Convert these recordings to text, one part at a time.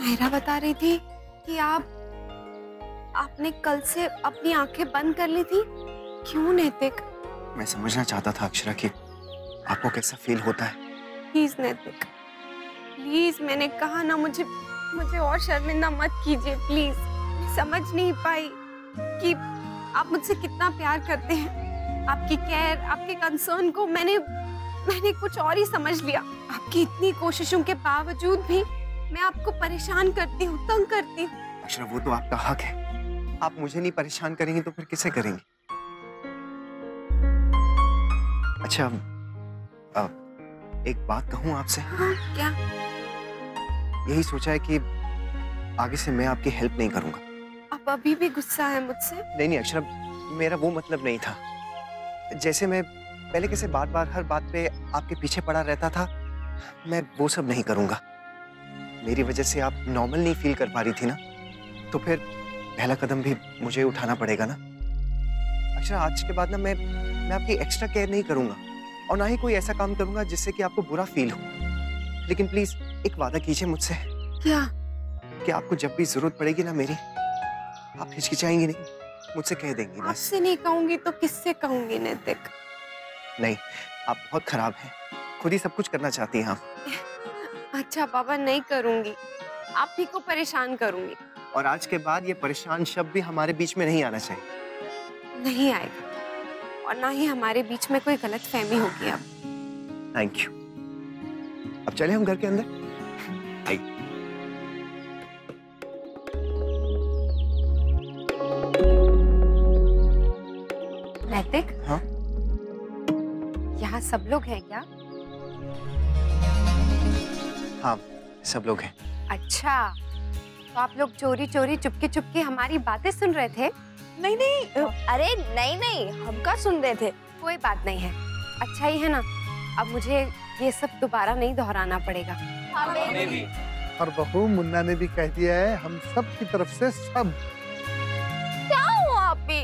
नायरा बता रही थी कि आपने कल से अपनी आंखें बंद कर ली थी। क्यों नैतिक? मैं समझना चाहता था अक्षरा कि आपको कैसा फील होता है। प्लीज नैतिक, प्लीज, मैंने कहा ना, मुझे और शर्मिंदा मत कीजिए प्लीज। मैं समझ नहीं पाई कि आप मुझसे कितना प्यार करते हैं। आपकी केयर, आपके कंसर्न को मैंने कुछ और ही समझ लिया। आपकी इतनी कोशिशों के बावजूद भी मैं आपको परेशान करती हूँ, तंग करती हूँ। अक्षरा, वो तो आपका हक है। आप मुझे नहीं परेशान करेंगी तो फिर किसे करेंगी? अच्छा, एक बात कहूँ आपसे? हाँ, क्या? यही सोचा है कि आगे से मैं आपकी हेल्प नहीं करूंगा। आप अभी भी गुस्सा है मुझसे? नहीं अक्षरा, मेरा वो मतलब नहीं था। जैसे मैं पहले कैसे बार बार हर बात पे आपके पीछे पड़ा रहता था, मैं वो सब नहीं करूंगा। मेरी वजह से आप नॉर्मल नहीं फील कर पा रही थी ना, तो फिर पहला कदम भी मुझे उठाना पड़ेगा ना। अक्षरा, आज के बाद ना मैं आपकी एक्स्ट्रा केयर नहीं करूंगा और ना ही कोई ऐसा काम करूंगा जिससे कि आपको बुरा फील हो। लेकिन प्लीज एक वादा कीजिए मुझसे। क्या? कि आपको जब भी जरूरत पड़ेगी ना मेरी, आप हिचकिचाएंगी नहीं, मुझसे कह देंगी। आपसे नहीं कहूंगी तो किससे कहूंगी नैतिक? नहीं, आप बहुत खराब हैं, खुद ही सब कुछ करना चाहती हैं आप। अच्छा पापा, नहीं करूंगी, आप ही को परेशान करूंगी। और आज के बाद ये परेशान शब्द भी हमारे बीच में नहीं आना चाहिए। नहीं आएगा, और ना ही हमारे बीच में कोई गलतफहमी होगी अब। Thank you. अब चले हम घर के अंदर। आइए। नैतिक? हाँ? यहाँ सब लोग हैं क्या? हाँ, सब लोग हैं। अच्छा, तो आप लोग चोरी चोरी चुपके चुपके हमारी बातें सुन रहे थे? नहीं नहीं, अरे नहीं नहीं, हम क्या सुन रहे थे? कोई बात नहीं है, अच्छा ही है ना। अब मुझे ये सब दोबारा नहीं दोहराना पड़ेगा। हमें भी। और बहू मुन्ना ने भी कह दिया है, हम सब की तरफ से सब। क्या हुआ आप भी?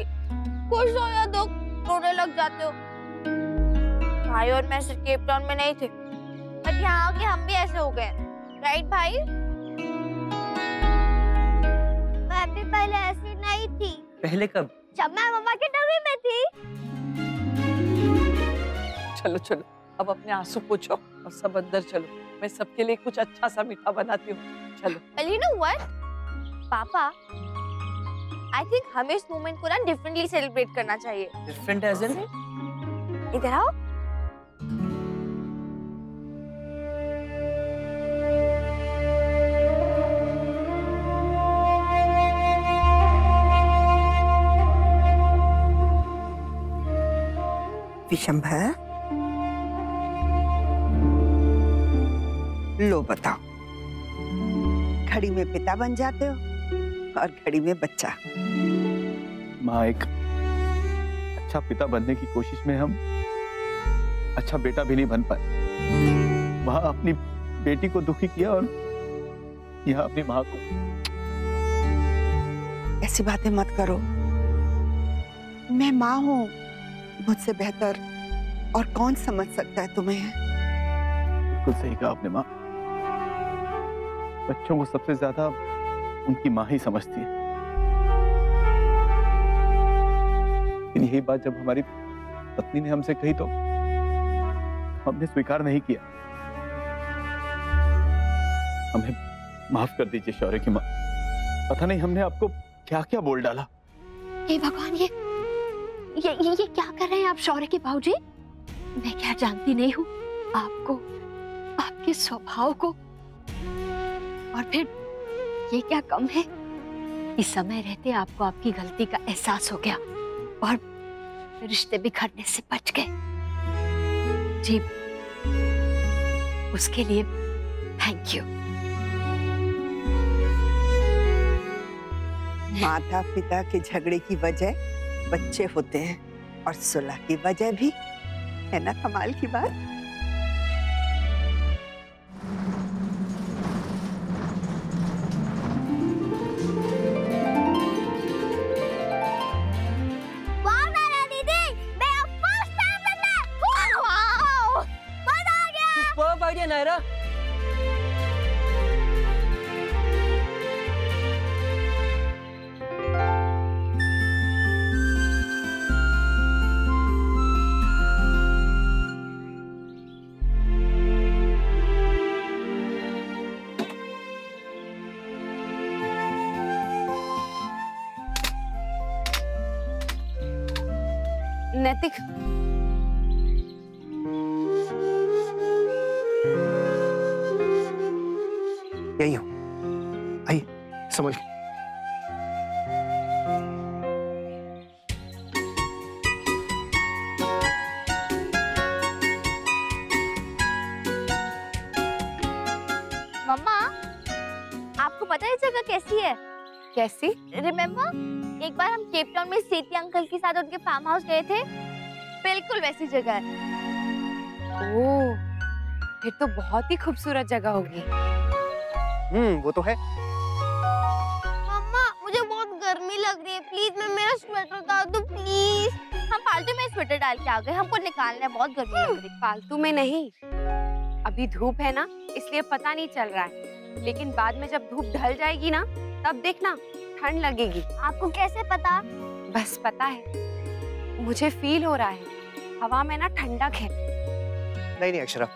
खुश हो या दुख, रोने लग जाते हो? भाई और मैं सिर्फ केप टाउन में नहीं थे, बट यहाँ आके हम भी ऐसे हो गए, राइट भाई? मैं भी पहले ऐसी नहीं थी। पहले कब? जब मैं मम्मा के डब्बे में थी। चलो चलो, अब अपने आंसू पोंछो और सब अंदर चलो। मैं सबके लिए कुछ अच्छा सा मीठा बनाती हूँ। चलो। Well, you know what? पापा, I think हमें इस मोमेंट को ना डिफरेंटली सेलिब्रेट करना चाहिए। Different age in? इधर आओ। विशंभर, लो बताओ, घड़ी में पिता बन जाते हो और घड़ी में बच्चा। माँ, एक अच्छा पिता बनने की कोशिश में हम अच्छा बेटा भी नहीं बन पाए। वहां अपनी बेटी को दुखी किया और यहाँ अपनी माँ को। ऐसी बातें मत करो, मैं माँ हूँ, मुझसे बेहतर और कौन समझ सकता है तुम्हें। बिल्कुल सही कहा आपने माँ, बच्चों को सबसे ज्यादा उनकी माँ ही समझती है। लेकिन यही बात जब हमारी पत्नी ने हमसे कही तो हमने स्वीकार नहीं किया। हमें माफ कर दीजिए शौर्य की माँ, पता नहीं हमने आपको क्या क्या बोल डाला। हे भगवान, ये क्या कर रहे हैं आप शौर्य के भाऊजी? मैं क्या जानती नहीं हूँ आपको, आपके स्वभाव को, और फिर ये क्या कम है, इस समय रहते आपको आपकी गलती का एहसास हो गया और रिश्ते बिखरने से बच गए। जी, उसके लिए थैंक यू। माता पिता के झगड़े की वजह बच्चे होते हैं और सुलह की वजह भी, है ना कमाल की बात। नायरा, नैतिक, यही हूँ, आइए समझ गए। मम्मा, आपको पता है ये जगह कैसी है? कैसी? रिमेम्बर एक बार हम केप टाउन में सेठी अंकल के साथ उनके फार्म हाउस गए थे, बिल्कुल वैसी जगह है। ओह, फिर तो बहुत ही खूबसूरत जगह होगी। वो तो है। मम्मा, मुझे बहुत गर्मी लग रही है, प्लीज मैं मेरा स्वेटर डाल दो प्लीज। हम फालतू में स्वेटर डाल के आ गए, हमको निकालना है, बहुत गर्मी लग रही है। फालतू में नहीं, अभी धूप है ना, इसलिए पता नहीं चल रहा है, लेकिन बाद में जब धूप ढल जाएगी ना, तब देखना ठंड लगेगी। आपको कैसे पता? बस पता है, मुझे फील हो रहा है, हवा में ना ठंडक है। नहीं नहीं अक्षरा,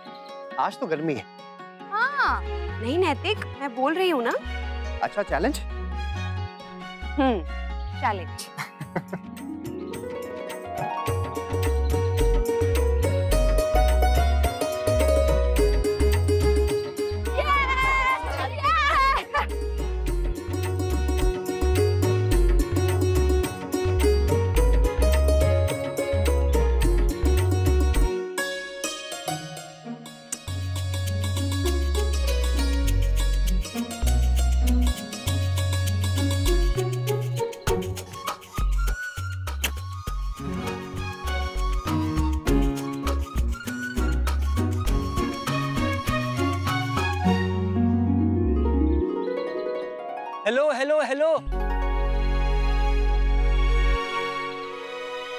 आज तो गर्मी है। हाँ। नहीं नैतिक, मैं बोल रही हूँ ना। अच्छा challenge? Challenge. Hello hello hello,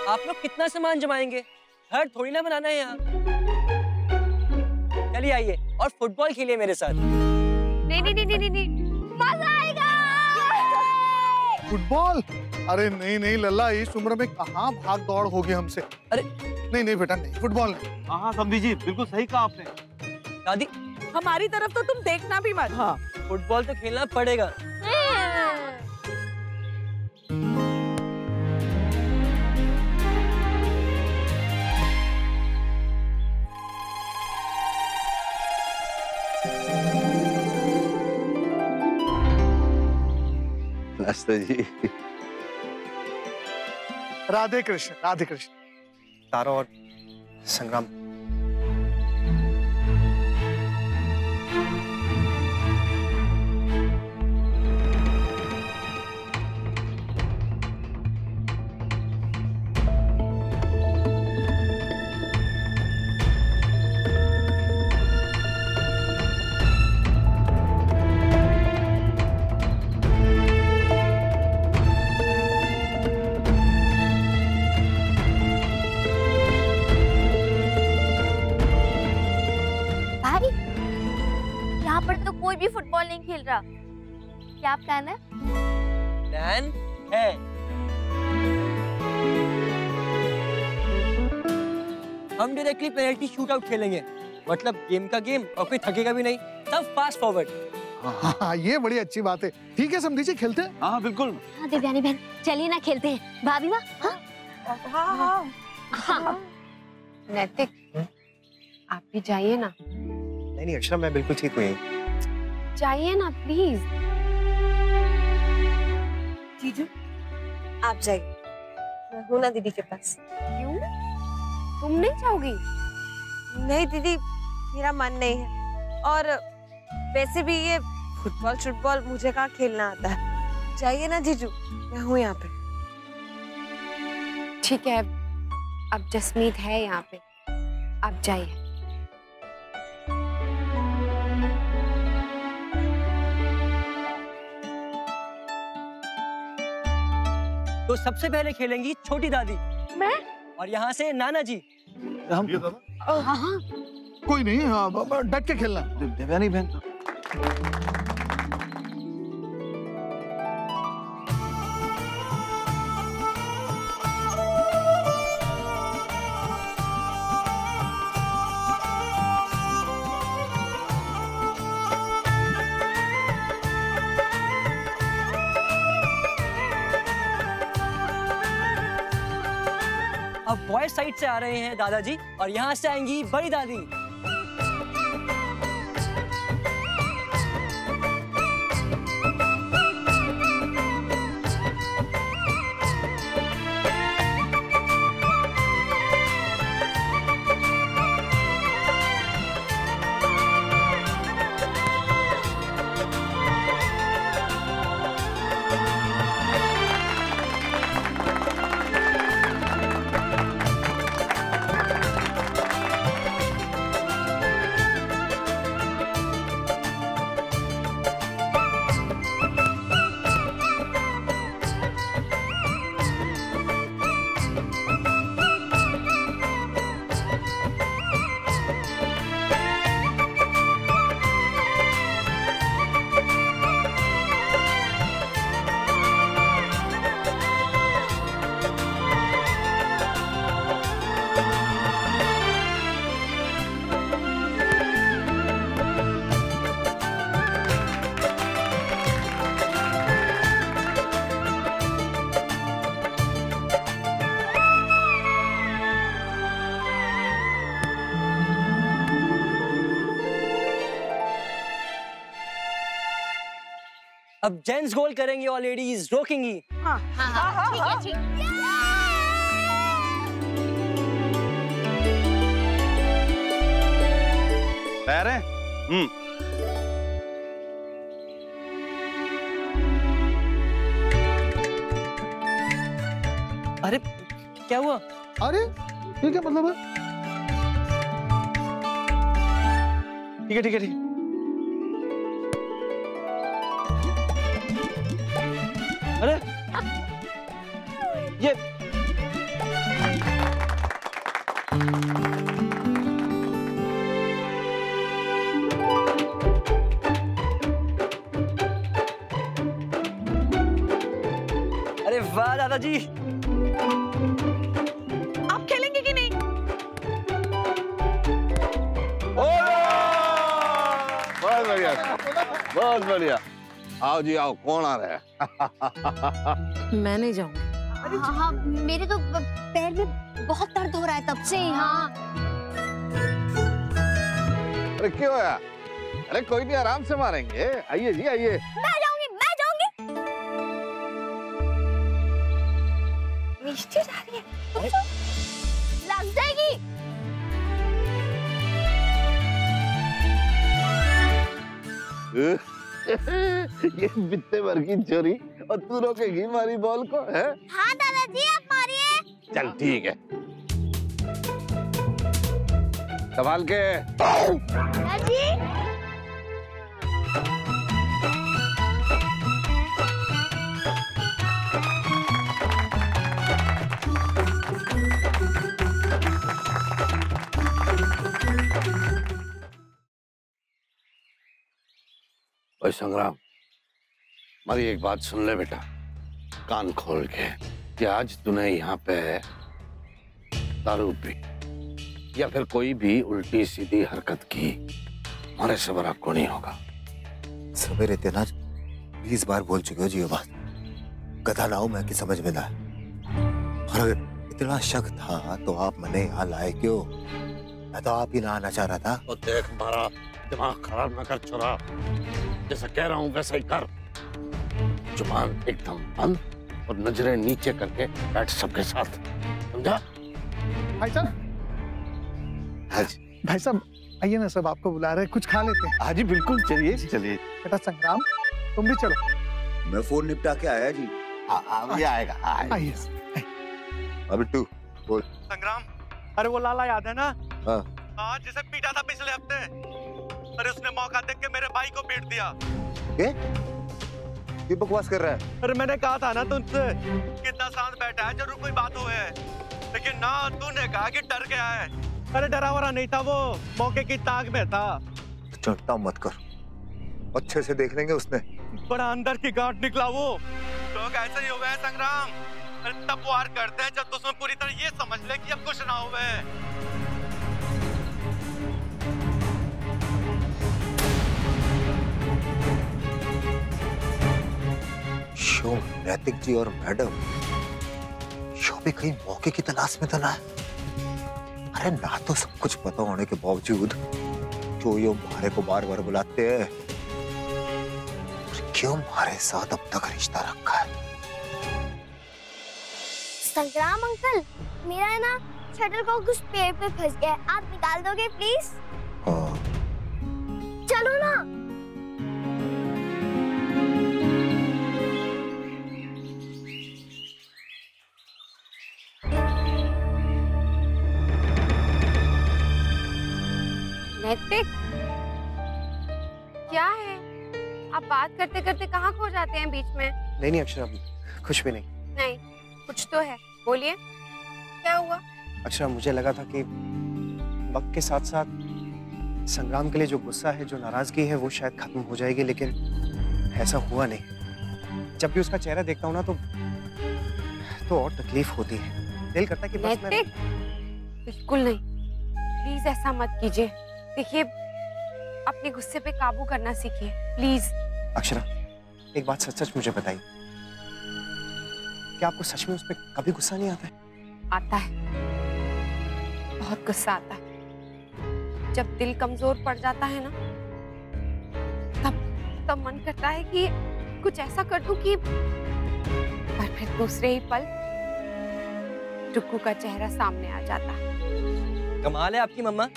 आप लोग कितना सामान जमाएंगे? घर थोड़ी ना बनाना है यहाँ। चलिए आइए और फुटबॉल खेलिए मेरे साथ। नहीं नहीं नहीं नहीं नहीं, मजा आएगा। फुटबॉल? अरे नहीं नहीं लल्ला, इस उम्र में कहाँ भाग दौड़ होगी हमसे। अरे नहीं नहीं बेटा, नहीं फुटबॉल नहीं। हाँ समधी जी, बिल्कुल सही कहा आपने। दादी, हमारी तरफ तो तुम देखना भी मत। हाँ, फुटबॉल तो खेलना पड़ेगा। नमस्ते जी। राधे कृष्ण, राधे कृष्ण। तारा और संग्राम, यहाँ पर तो कोई भी फुटबॉल नहीं खेल रहा, क्या प्लान है? प्लान है, हम डायरेक्टली पेनल्टी शूटआउट खेलेंगे, मतलब गेम का गेम और कोई थकेगा भी नहीं, सब फास्ट फॉरवर्ड। हाँ, ये बड़ी अच्छी बात है। ठीक है समझी जी, खेलते हैं। हाँ बिल्कुल। हाँ देवयानी बहन, चलिए ना खेलते हैं। भाभी माँ? हाँ। नैतिक, आप भी जाइए ना। नहीं नहीं अक्षरा, मैं बिल्कुल ठीक हुई। जाइए ना प्लीज। जीजू, आप जाइए, मैं हूं ना दीदी के पास। क्यों? तुम नहीं जाओगी? नहीं दीदी, मेरा मन नहीं है, और वैसे भी ये फुटबॉल मुझे कहाँ खेलना आता है। जाइए ना जीजू, मैं हूँ यहाँ पे। ठीक है, अब जसमीत है यहाँ पे, आप जाइए। तो सबसे पहले खेलेंगी छोटी दादी। मैं? और यहाँ से नाना जी। हम हाँ, कोई नहीं, हाँ, डट के खेलना। देवयानी बहन। अब वेस्ट साइड से आ रहे हैं दादाजी और यहाँ से आएंगी बड़ी दादी। अब जेंट्स गोल करेंगे और लेडीज रोकेंगी। हाँ, ठीक है, ठीक है। तैयार है? अरे क्या हुआ? अरे ये क्या मतलब है? ठीक है, ठीक है, ठीक है। अरे ये अरे वाह दादाजी, आप खेलेंगे कि नहीं? बहुत बढ़िया, बहुत बढ़िया। आओ जी आओ, कौन आ रहा है? मैं नहीं जाऊंगी। हाँ, मेरे तो पैर में बहुत दर्द हो रहा है तब से। हाँ अरे क्यों है? अरे कोई नहीं, आराम से मारेंगे। आइए जी आइए। मैं जाऊंगी, मैं जाऊंगी। मिष्टी जा रही है, लग जाएगी। ये बित्ते भर की चोरी और तू रोकेगी हमारी बॉल को, है? हाँ दादाजी, आप मारिए। चल ठीक है, संभाल के। दादाजी ओए संग्राम, हमारी एक बात सुन ले बेटा, कान खोल के, कि आज तूने यहाँ पे दारू पी या फिर कोई भी उल्टी सीधी हरकत की, हमारे से बड़ा को नहीं होगा। सवेरे इतना 20 बार बोल चुके हो जी ये बात, गधा ना हो मैं की समझ में ना। और अगर इतना शक था तो आप मैंने यहाँ लाए क्यों? मैं तो आप ही ना आना चाह रहा था। तो देख, हमारा दिमाग खराब ना कर छोरा, जैसा कह रहा हूँ वैसा ही कर। जुबान एकदम बंद और नजरें नीचे करके बैठ सबके साथ, समझा? भाई साहब, हाँ जी, भाई साहब आइए ना, सब आपको बुला रहे हैं, कुछ खा लेते हैं। हाँ जी बिल्कुल, चलिए चलिए। बेटा संग्राम, तुम भी चलो। मैं फोन निपटा के आया जी। ये आएगा। आइए। अब बिट्टू बोल। संग्राम, अरे वो लाला याद है ना? हाँ। आज जिसे पीटा था पिछले हफ्ते, अरे उसने मौका देख के मेरे भाई को पीट दिया। ये बकवास कर रहा है? अरे मैंने कहा था ना तुमसे, कितना शांत बैठा है, जरूर कोई बात हुई है, लेकिन ना तूने कहा कि डर गया है। अरे डरा वरा नहीं था वो, मौके की ताक में था। चिंता मत कर, अच्छे से देख लेंगे उसने। बड़ा अंदर की गांठ निकला वो। लोग ऐसे ही हो गए संग्राम, अरे तब वार करते हैं जब तो उसमें पूरी तरह ये समझ ले कि अब कुछ ना हुए। शो, नैतिक जी और मैडम, शो भी कहीं मौके की तलाश में तो ना है। अरे ना तो सब कुछ पता होने के बावजूद जो ये मारे को बार बार बुलाते हैं, क्यों हमारे साथ अब तक रिश्ता रखा है? संग्राम अंकल, मेरा है ना शटलकॉक उस पेड़ पे फंस गया है, आप निकाल दोगे प्लीज? हाँ। चलो ना। नैतिक, क्या है? आप बात करते करते कहाँ खो जाते हैं बीच में? नहीं अक्षरा, कुछ भी नहीं। नहीं, कुछ तो है, बोलिए क्या हुआ? अक्षरा, मुझे लगा था कि वक्त के साथ साथ संग्राम के लिए जो गुस्सा है, जो नाराजगी है, वो शायद खत्म हो जाएगी, लेकिन ऐसा हुआ नहीं। जब भी उसका चेहरा देखता हूँ ना तो और तकलीफ होती है। दिल करता है कि बस मैं... बिल्कुल नहीं, प्लीज ऐसा मत कीजिए। देखिए, अपने गुस्से पे काबू करना सीखिए प्लीज। अक्षरा, एक बात सच सच मुझे बताइए, क्या आपको सच में उस पर कभी गुस्सा नहीं आता है? आता है, बहुत गुस्सा आता है। जब दिल कमजोर पड़ जाता है ना, तब मन करता है कि कुछ ऐसा कर दूं कि, पर फिर दूसरे ही पल रुक्कू का चेहरा सामने आ जाता। कमाल है आपकी मम्मा।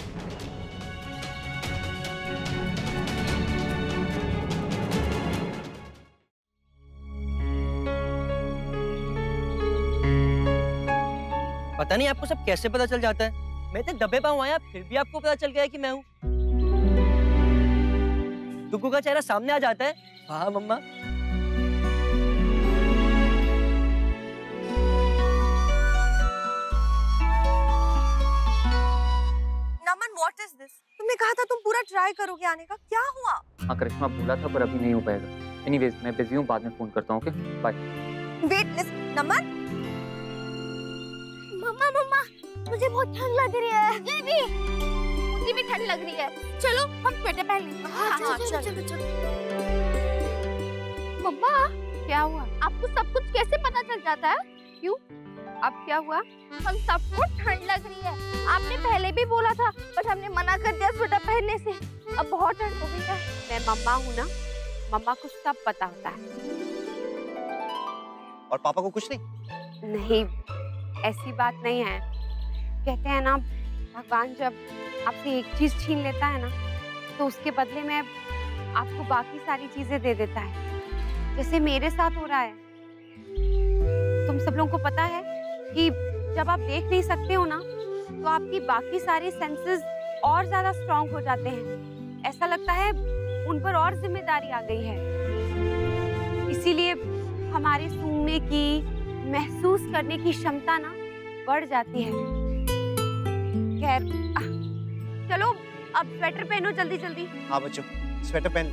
पता नहीं आपको सब कैसे पता चल जाता है। मैं तो दबे पाँव आया, फिर भी आपको पता चल गया कि मैं हूँ। दुग्गू का चेहरा सामने आ जाता है। हाँ मम्मा। नमन, व्हाट इज दिस? तुमने कहा था तुम पूरा ट्राई करोगे आने का, क्या हुआ? हाँ करिश्मा, बोला था पर अभी नहीं हो पाएगा। एनीवेज मैं बिजी हूँ, बाद में फोन करता हूँ। Okay bye. Wait, listen, Naman. Mamma mamma, मुझे बहुत ठंड लग रही है। मुझे भी ठंड लग रही है। चलो हम स्वेटर पहन लेंगे। हाँ, चलो। मम्मा, क्या हुआ? आपको सब कुछ कैसे पता चल जाता है? क्यों? अब क्या हुआ? हम सबको ठंड लग रही है। आपने पहले भी बोला था, बट हमने मना कर दिया स्वेटर पहनने से। अब बहुत ठंड हो गई है। मैं मम्मा हूँ ना, मम्मा को सब पता होता है। और पापा को कुछ नहीं? नहीं, ऐसी बात नहीं है। कहते हैं ना, भगवान जब आपसे एक चीज छीन लेता है ना, तो उसके बदले में आपको बाकी सारी चीजें दे देता है, जैसे मेरे साथ हो रहा है। तुम सब लोगों को पता है कि जब आप देख नहीं सकते हो ना, तो आपकी बाकी सारी सेंसेस और ज्यादा स्ट्रांग हो जाते हैं। ऐसा लगता है उन पर और जिम्मेदारी आ गई है। इसीलिए हमारी सूंघने की, महसूस करने की क्षमता ना बढ़ जाती है। खैर, चलो अब स्वेटर पहनो जल्दी जल्दी। हाँ बच्चों, स्वेटर पहन।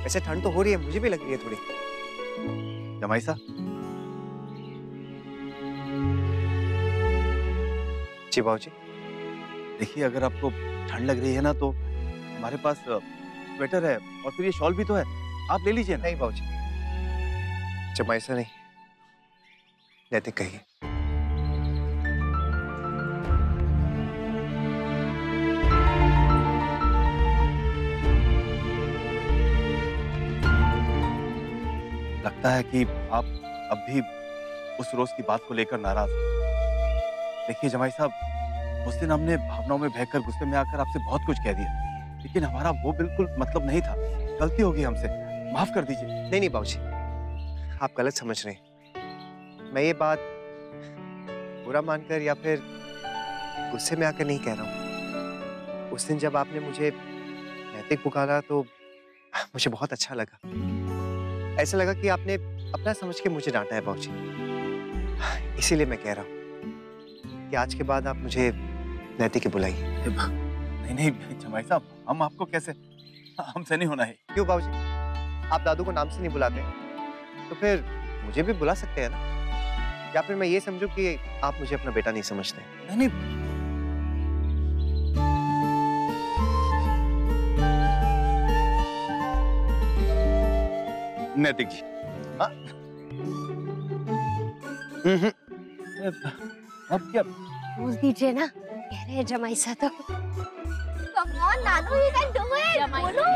वैसे ठंड तो हो रही है, मुझे भी लग रही है थोड़ी। जमाई साहब। जी बाबूजी। देखिए, अगर आपको ठंड लग रही है ना, तो हमारे पास स्वेटर है और फिर ये शॉल भी तो है, आप ले लीजिए ना। नहीं बाबूजी, जमाई साहब नहीं, नैतिक कहिए। लगता है कि आप अब भी उस रोज की बात को लेकर नाराज हैं। देखिए जमाई साहब, उस दिन हमने भावनाओं में बहकर गुस्से में आकर आपसे बहुत कुछ कह दिया, लेकिन हमारा वो बिल्कुल मतलब नहीं था। गलती हो गई हमसे, माफ कर दीजिए। नहीं बाबूजी, आप गलत समझ रहे हैं। मैं ये बात बुरा मानकर या फिर गुस्से में आकर नहीं कह रहा हूँ। उस दिन जब आपने मुझे नैतिक पुकारा तो मुझे बहुत अच्छा लगा। ऐसा लगा कि आपने अपना समझ के मुझे डांटा है बाबूजी। इसीलिए मैं कह रहा हूँ कि आज के बाद आप मुझे नैतिक ही बुलाइए। नहीं जमाई साहब, हम आपको कैसे, हमसे नहीं होना है। क्यों बाबूजी? आप दादू को नाम से नहीं बुलाते तो फिर मुझे भी बुला सकते हैं ना? या फिर मैं ये समझूं कि आप मुझे अपना बेटा नहीं समझते? नहीं। नैतिक जी। हाँ? अब क्या बोल दीजिए ना। कह रहे हैं जमाई सा तो। Come on, Nanu, you can do it. बोलो।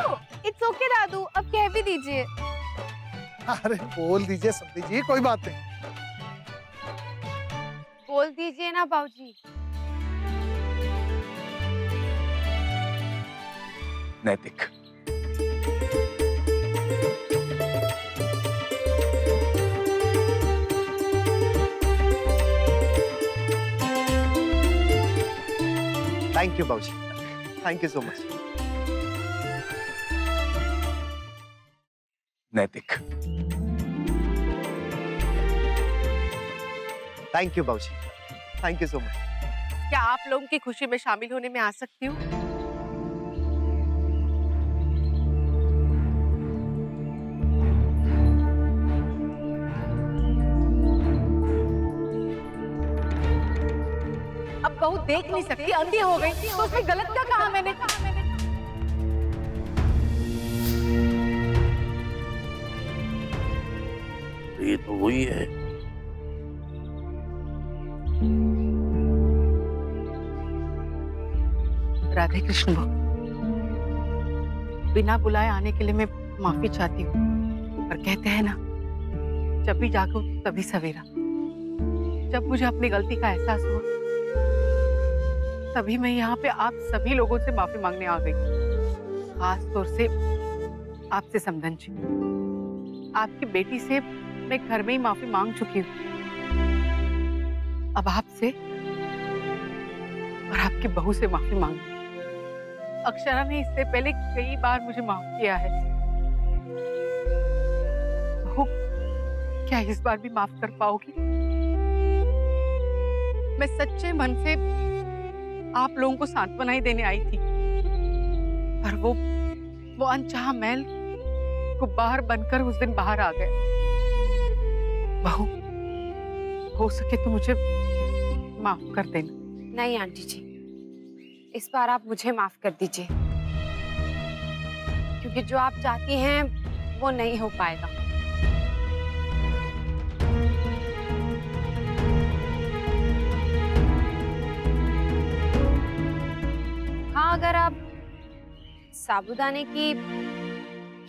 इट्स ओके दादू, अब कह भी दीजिए। अरे बोल दीजिए समधी जी, कोई बात नहीं। बोल दीजिए ना बाबूजी। नैतिक। थैंक यू बाबूजी, थैंक यू सो मच। नैतिक। थैंक यू बाबूजी, थैंक यू सो मच। क्या आप लोगों की खुशी में शामिल होने में आ सकती हूँ? अब बहू देख नहीं सकती, अंधी हो गई, तो उसमें गलत क्या कहा मैंने? ये तो वही है। राधे कृष्ण बहू, बिना बुलाए आने के लिए मैं माफी चाहती हूँ, पर कहते हैं ना, जब भी जागो तभी सवेरा। जब मुझे अपनी गलती का एहसास हुआ, तभी मैं यहाँ पे आप सभी लोगों से माफी मांगने आ गई, खास तौर से आपसे समधन जी। आपकी बेटी से मैं घर में ही माफी मांग चुकी हूँ, अब आपसे और आपकी बहू से माफी मांग। अक्षरा ने इससे पहले कई बार मुझे माफ किया है। बहू, क्या इस बार भी माफ कर पाओगी? मैं सच्चे मन से आप लोगों को सांत्वना ही देने आई थी, पर वो अनचाहा मैल गुब्बार बनकर उस दिन बाहर आ गया। बहू, हो सके तो मुझे माफ कर देना। नहीं आंटी जी, इस बार आप मुझे माफ कर दीजिए, क्योंकि जो आप चाहती हैं वो नहीं हो पाएगा। हाँ, अगर आप साबूदाने की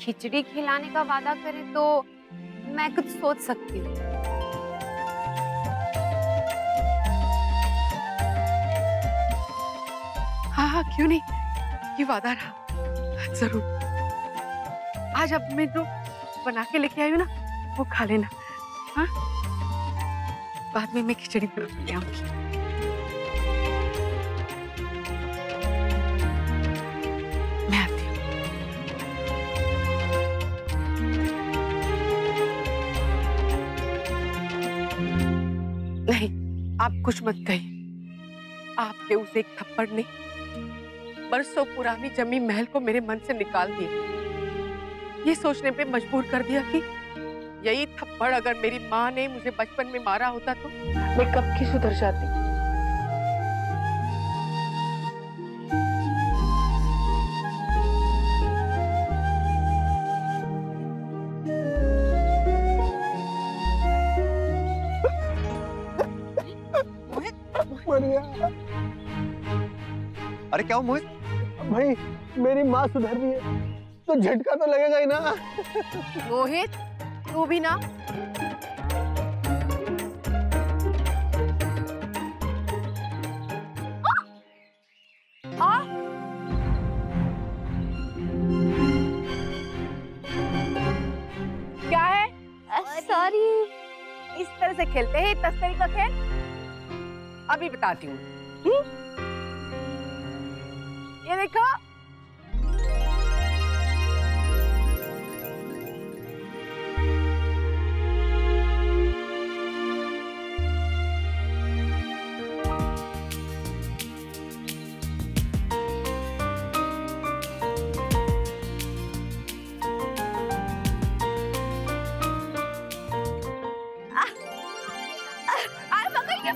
खिचड़ी खिलाने का वादा करें तो मैं कुछ सोच सकती हूँ। हाँ, क्यों नहीं, ये वादा रहा, जरूर। आज अब मैं जो बना के लेके आई हूँ ना, वो खा लेना। हाँ, बाद में मैं खिचड़ी बना ले आऊंगी। मैं आती हूँ। नहीं, आप कुछ मत कहिए। आपके उस एक थप्पड़ ने बरसों पुरानी जमी महल को मेरे मन से निकाल दिया। ये सोचने पे मजबूर कर दिया कि यही थप्पड़ अगर मेरी माँ ने मुझे बचपन में मारा होता तो मैं कब की सुधर जाती। अरे क्या हो मोहित? भाई, मेरी माँ सुधर रही है तो झटका तो लगेगा ही ना। मोहित, तू भी ना। क्या है? सॉरी। इस तरह से खेलते हैं तस्करी का खेल? अभी बताती हूँ। ये देखो,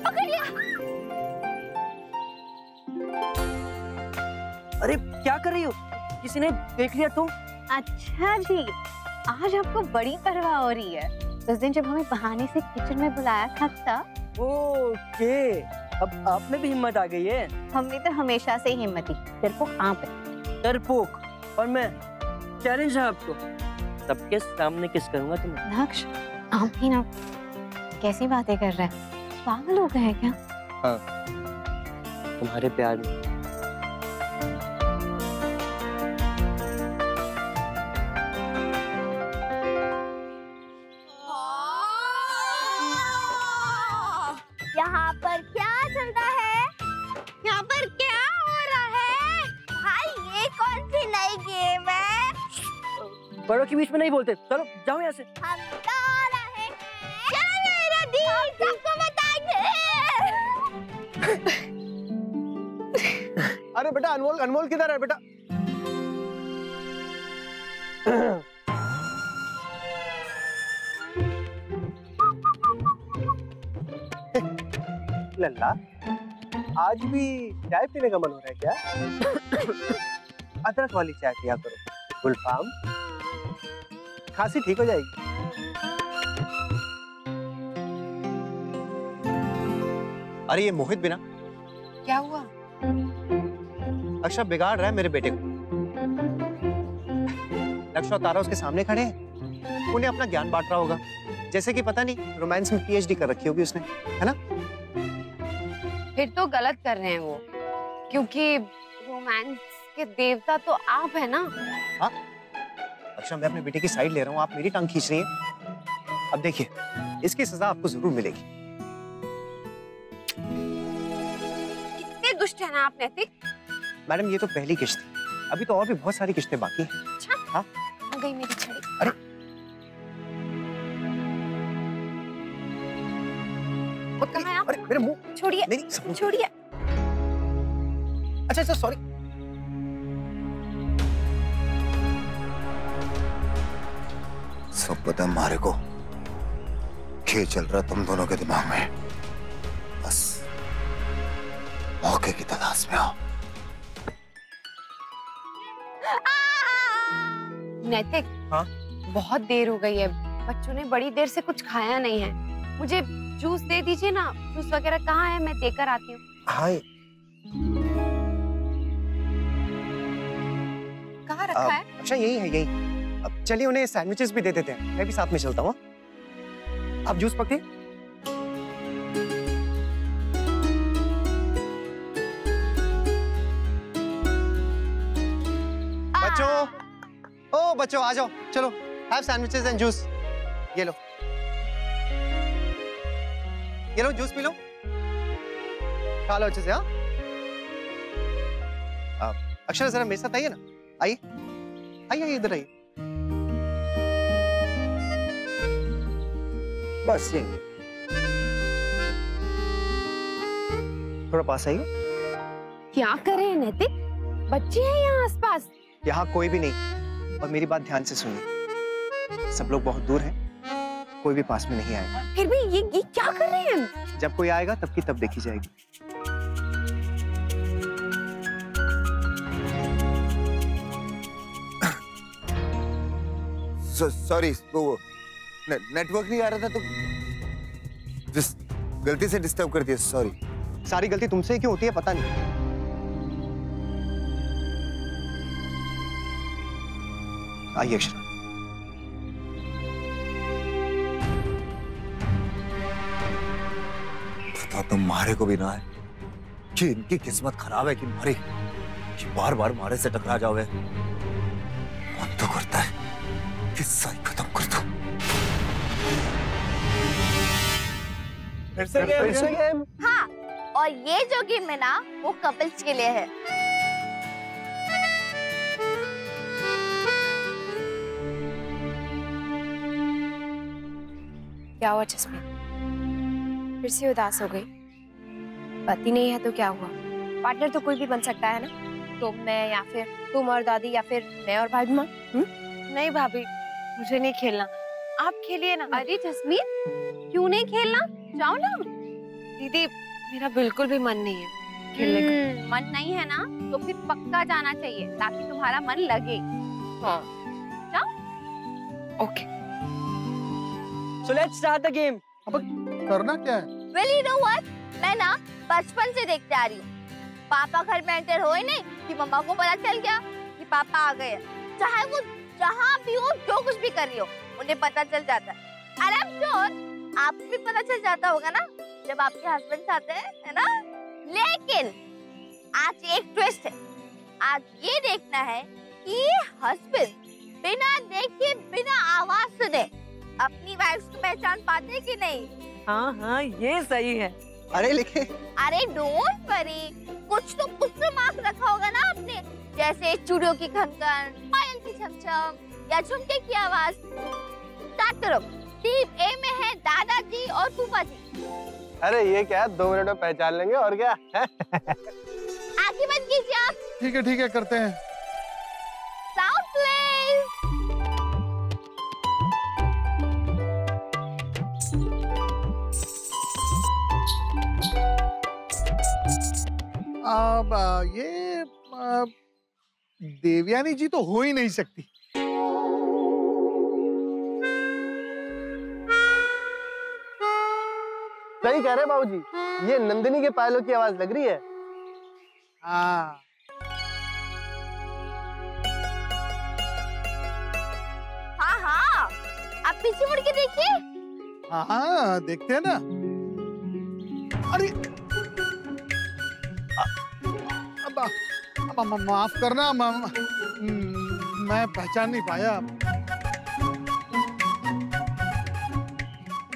पकड़ लिया। अरे क्या कर रही हो? किसी ने देख लिया तो? अच्छा जी, आज आपको बड़ी परवाह हो रही है। उस दिन जब हमें बहाने से किचन में बुलाया था तब। ओके, अब आप में भी हिम्मत आ गई है। हमने तो हमेशा से ही हिम्मत ही, डरपोक आप है। डरपोक और मैं, चैलेंज है आपको, सबके सामने किस करूंगा तुम्हें। नक्श, आप ही ना कैसी बातें कर रहे हैं, पागल हो गए हैं क्या? हाँ, तुम्हारे प्यार में। यहाँ पर क्या चल रहा है? यहाँ पर क्या हो रहा है? भाई ये कौन सी नई गेम है? बड़ों के बीच में नहीं बोलते, चलो जाओ यहाँ से। हम तो रहे हैं। चलो मेरा दिल सबको बताएंगे। अरे बेटा अनमोल, अनमोल किधर है बेटा? लल्ला, आज भी चाय पीने का मन हो रहा है क्या? अदरक वाली चाय पिया करो, गुलफाम, खांसी ठीक हो जाएगी। अरे ये मोहित बिना क्या हुआ? अक्षर बिगाड़ रहा है मेरे बेटे को। लक्ष्य और तारा उसके सामने खड़े हैं, उन्हें अपना ज्ञान बांट रहा होगा, जैसे कि पता नहीं रोमांस में पीएचडी कर रखी होगी उसने, है ना? फिर तो गलत कर रहे हैं वो, क्योंकि रोमांस के देवता तो आप है ना। हाँ, अक्षर मैं अपने बेटे की साइड ले रहा हूँ, आप मेरी टांग खींच रही हैं। अब देखिए, इसकी सजा आपको जरूर मिलेगी। कितने दुष्ट है ना आप नैतिक। मैडम ये तो पहली किस्त थी, अभी तो और भी बहुत सारी किस्तें बाकी हैं। अच्छा, हाँ, आ गई मेरी छड़ी। अरे वो कहाँ है आप? अरे मेरे मुंह छोड़िए, नहीं, छोड़िए। अच्छा अच्छा सॉरी। सब पता मारे को क्या चल रहा तुम दोनों के दिमाग में, बस मौके की तलाश में आओ। नैतिक, हाँ? बहुत देर हो गई है, बच्चों ने बड़ी देर से कुछ खाया नहीं है, मुझे जूस दे दीजिए ना। जूस वगैरह कहाँ है, मैं देकर आती हूँ। हाय, कहाँ रखा है? अच्छा यही है, यही। अब चलिए उन्हें सैंडविचेस भी दे देते हैं, मैं भी साथ में चलता हूँ। आप जूस पकड़िए। बच्चों, ओ बच्चों आ जाओ, चलो हैव सैंडविचेस एंड जूस। ये लो जूस पी लो, खा लो अच्छे से। हाँ, अक्षर जरा मेरे साथ आइए ना, आइए आइए इधर आइए। बस ये थोड़ा पास आइए। क्या कर रहे हैं नैतिक? बच्चे हैं यहाँ आसपास। यहाँ कोई भी नहीं, और मेरी बात ध्यान से सुनिए, सब लोग बहुत दूर हैं, कोई भी पास में नहीं आएगा। फिर भी ये क्या कर रहे हैं? जब कोई आएगा तब की तब देखी जाएगी। सॉरी, वो नेटवर्क नहीं आ रहा था तो गलती से डिस्टर्ब कर दिया, सॉरी। सारी गलती तुमसे क्यों होती है पता नहीं। आइए अक्षरा। पता तो मारे को भी ना है कि इनकी किस्मत खराब है कि मारे कि बार बार मारे से टकरा जाओगे। मन तो करता है किस्सा ही खत्म कर दो। फिर से गेम। हाँ, और ये जो गेम है ना वो कपल्स के लिए है। क्या हुआ जस्मीन? फिर से उदास हो गई? पति नहीं है तो क्या हुआ? पार्टनर तो कोई भी बन सकता है ना, तुम मैं या फिर तुम और दादी या फिर मैं और भाभी माँ। नहीं भाभी, मुझे नहीं खेलना, आप खेलिए ना। अरे जस्मीन, क्यों नहीं खेलना? जाओ ना। दीदी मेरा बिल्कुल भी मन नहीं है खेलने का। मन नहीं है ना तो फिर पक्का जाना चाहिए ताकि तुम्हारा मन लगे। हाँ, जाओ। Okay. So let's start the game. अब करना क्या है? Well, you know what? मैं ना बचपन से देखते आ रही हूँ, पापा घर में एंटर हो ही नहीं कि मम्मा को पता चल गया कि पापा आ गए। चाहे वो जहाँ भी हो, जो कुछ भी कर रही हो, उन्हें पता चल जाता है। अरे I'm sure आपको भी पता चल जाता होगा ना जब आपके हस्बैंड आते हैं, है ना? लेकिन आज एक ट्विस्ट है। आज ये देखना है कि हस्बैंड बिना देखे, बिना आवाज सुने अपनी वाइफ को पहचान पाते कि नहीं। हाँ हाँ, ये सही है। अरे लिखे। अरे डोंट वरी, कुछ तो मार्क रखा होगा ना आपने, जैसे चूड़ियों की खनखन, पायल की छमछम या झुमके की आवाज। स्टार्ट करो। टीम ए में है दादाजी और फूफा जी। अरे ये क्या, 2 मिनट में पहचान लेंगे और क्या। आगे बंद कीजिए आप। ठीक है करते हैं। Sound please. अब ये देवयानी जी तो हो ही नहीं सकती। सही कह रहे बाबूजी, ये नंदिनी के पायलों की आवाज लग रही है। हाँ हाँ, आप पीछे मुड़ के देखिए। हाँ देखते हैं ना। अरे अब माफ करना, मैं पहचान नहीं पाया।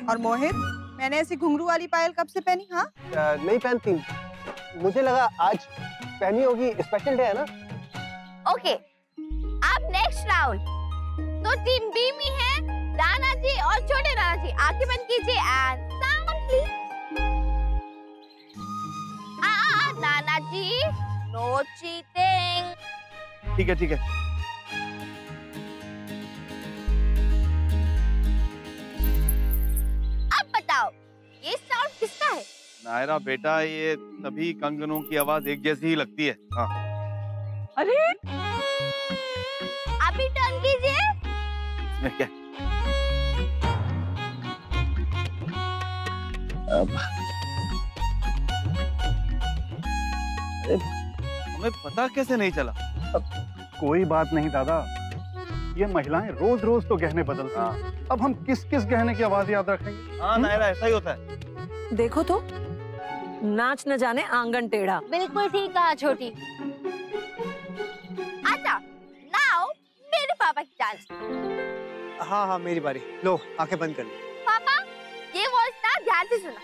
और मोहित, मैंने ऐसी घुंघरू वाली पायल कब से पहनी? हाँ नहीं पहनती, मुझे लगा आज पहनी होगी, स्पेशल डे है ना। ओके, अब नेक्स्ट राउंड। तो टीम बी में है राणा जी और छोटे राणा जी। आंखें बंद कीजिए and sound please. Nana ji, no cheating. ठीक है। अब बताओ ये साउंड किसका है? नायरा बेटा, ये सभी कंगनों की आवाज एक जैसी ही लगती है। हाँ। अरे अभी टर्न कीजिए। इसमें क्या? हमें पता कैसे नहीं चला? कोई बात नहीं दादा, ये महिलाएं रोज रोज तो गहने बदलती हैं। अब हम किस किस गहने की आवाज याद रखेंगे? हाँ नायरा, ऐसा ही होता है। देखो तो, नाच न जाने आंगन टेढ़ा। बिल्कुल ठीक कहा छोटी। अच्छा, नाउ मेरे पापा की चांस। हाँ मेरी बारी। लो आंखें बंद कर लो। पापा, ये वॉइस ना ध्यान से सुना।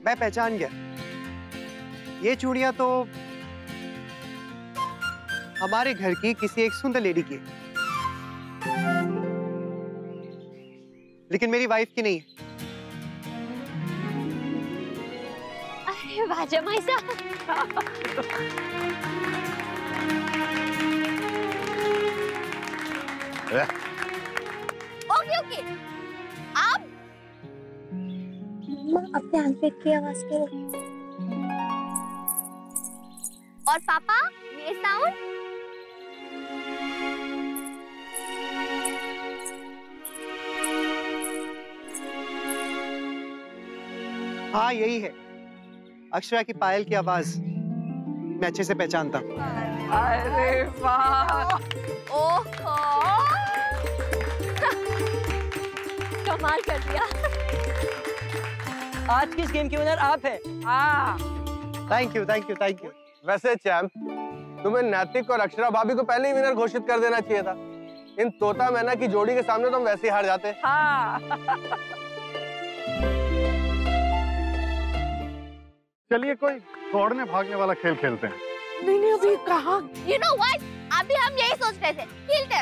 मैं पहचान गया, ये चूड़ियां तो हमारे घर की किसी एक सुंदर लेडी की है, लेकिन मेरी वाइफ की नहीं है। अरे वाह जमाई साहब। ओके, अब अपने आंखें की आवाज करो। और पापा, ये साउंड। हाँ यही है, अक्षरा की पायल की आवाज मैं अच्छे से पहचानता हूँ। अरे वाह, ओहो, कमाल कर दिया। आज की इस गेम की विनर आप हैं। Thank you. वैसे चैंप, तुम्हें नैतिक और अक्षरा भाभी को पहले ही विनर घोषित कर देना चाहिए था। इन तोता मैना की जोड़ी के सामने तो हम वैसे ही हार जाते। चलिए कोई दौड़ने भागने वाला खेल खेलते हैं। नहीं अभी कहाँ? You know what? अभी हम यही सोच रहे थे। खेलते।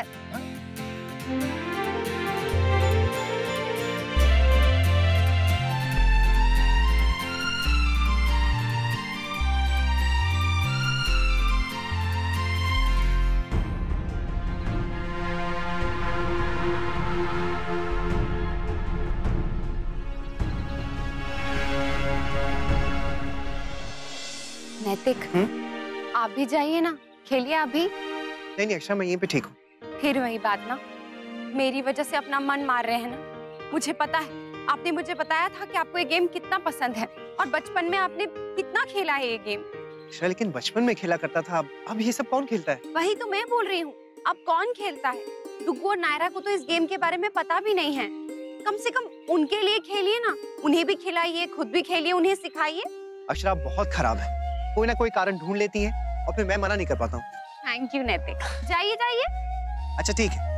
नैतिक, आप भी जाइए ना, खेलिए अभी। नहीं अक्षरा, मैं यहीं पे ठीक हूँ। फिर वही बात ना, मेरी वजह से अपना मन मार रहे हैं ना। मुझे पता है, आपने मुझे बताया था कि आपको ये गेम कितना पसंद है और बचपन में आपने कितना खेला है ये गेम। लेकिन बचपन में खेला करता था, अब ये सब कौन खेलता है? वही तो मैं बोल रही हूँ, अब कौन खेलता है? डुग्गू और नायरा को तो इस गेम के बारे में पता भी नहीं है। कम से कम उनके लिए खेलिए ना, उन्हें भी खिलाइए, खुद भी खेलिए, उन्हें सिखाइए। अक्षरा बहुत खराब है, कोई ना कोई कारण ढूंढ लेती है और फिर मैं मना नहीं कर पाता हूँ। थैंक यू नैतिक, जाइए जाइए। अच्छा ठीक है,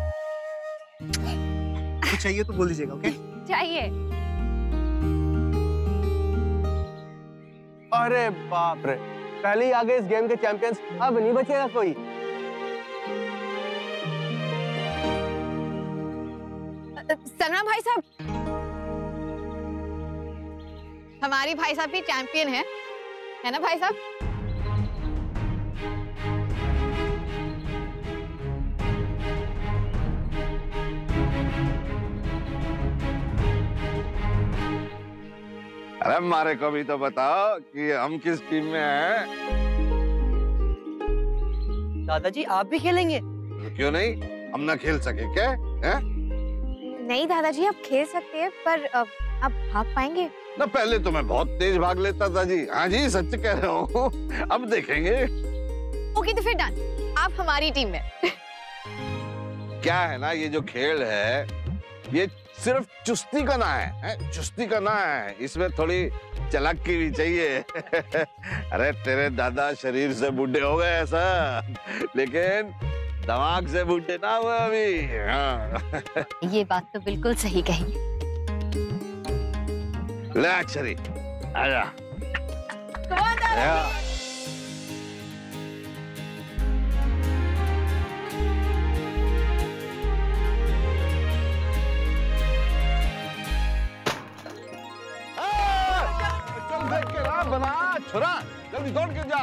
कुछ चाहिए तो बोल दीजिएगा, ओके? जाइए। अरे बाप रे, पहले ही आगे इस गेम के चैंपियंस, अब नहीं बचेगा कोई। संग्राम भाई साहब, हमारी भाई साहब भी चैंपियन है ना भाई साहब? अरे हमारे को भी तो बताओ कि हम किस टीम में हैं? दादाजी आप भी खेलेंगे? क्यों नहीं, हम ना खेल सके क्या? हैं? नहीं दादाजी, आप खेल सकते हैं, पर आप भाग पाएंगे? ना पहले तो मैं बहुत तेज भाग लेता था जी। हाँ जी, सच कह रहा हूँ, अब देखेंगे। ओके तो फिर डन, आप हमारी टीम में। क्या है ना, ये जो खेल है ये सिर्फ चुस्ती का ना है, चुस्ती का ना है, इसमें थोड़ी चालाकी भी चाहिए। अरे तेरे दादा शरीर से बूढ़े हो गए ऐसा, लेकिन दिमाग से बूढ़े ना हुए अभी। हाँ। ये बात तो बिल्कुल सही कही। ले अक्षरी, आजा। चल देख के राह बना छोरा, जल्दी दौड़ के जा।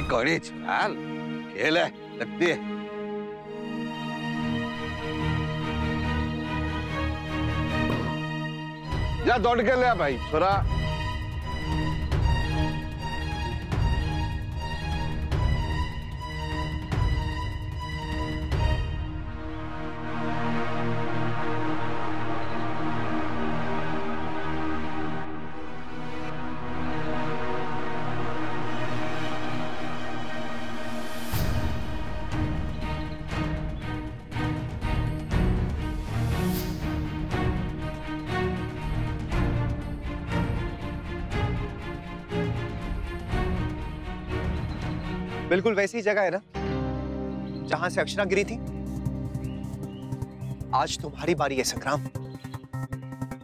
कौड़ी चाल खेल है, लगती है। जा दौड़ के ले भाई छोरा। बिल्कुल वैसी जगह है ना जहां से अक्षरा गिरी थी। आज तुम्हारी बारी है संग्राम।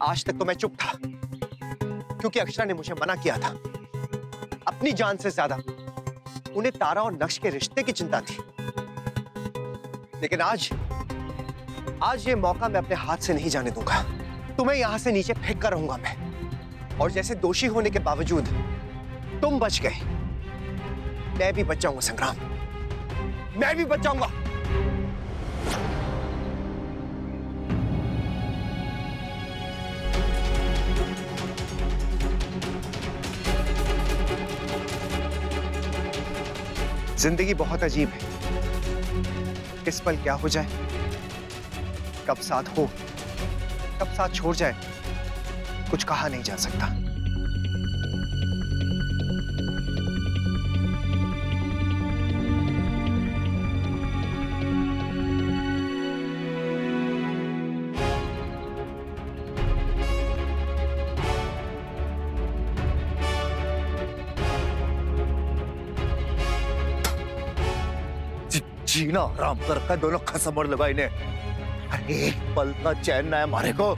आज तक तो मैं चुप था क्योंकि अक्षरा ने मुझे मना किया था। अपनी जान से ज्यादा उन्हें तारा और नक्श के रिश्ते की चिंता थी। लेकिन आज ये मौका मैं अपने हाथ से नहीं जाने दूंगा। तुम्हें यहां से नीचे फेंक कर रहूंगा मैं। और जैसे दोषी होने के बावजूद तुम बच गए, मैं भी बच जाऊंगा संग्राम, मैं भी बच जाऊंगा। जिंदगी बहुत अजीब है, किस पल क्या हो जाए, कब साथ हो, कब साथ छोड़ जाए, कुछ कहा नहीं जा सकता। जीना आराम कर रखा है दोनों खसम और लुगाई ने। अरे एक पल का चैन ना है हमारे को।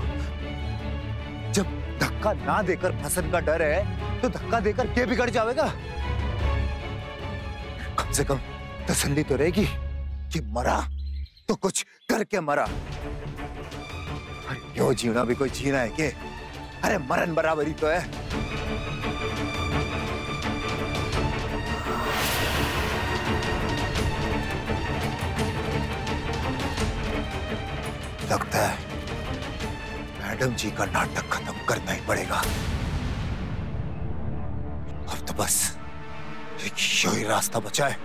जब धक्का ना देकर फंसन का डर है तो धक्का देकर क्या बिगड़ जाएगा? कम से कम तसल्ली तो रहेगी कि मरा तो कुछ करके मरा। अरे क्यों जीना भी कोई जीना है के? अरे मरण बराबरी तो है। लगता है मैडम जी का नाटक खत्म करना ही पड़ेगा। अब तो बस एक यही रास्ता बचा है।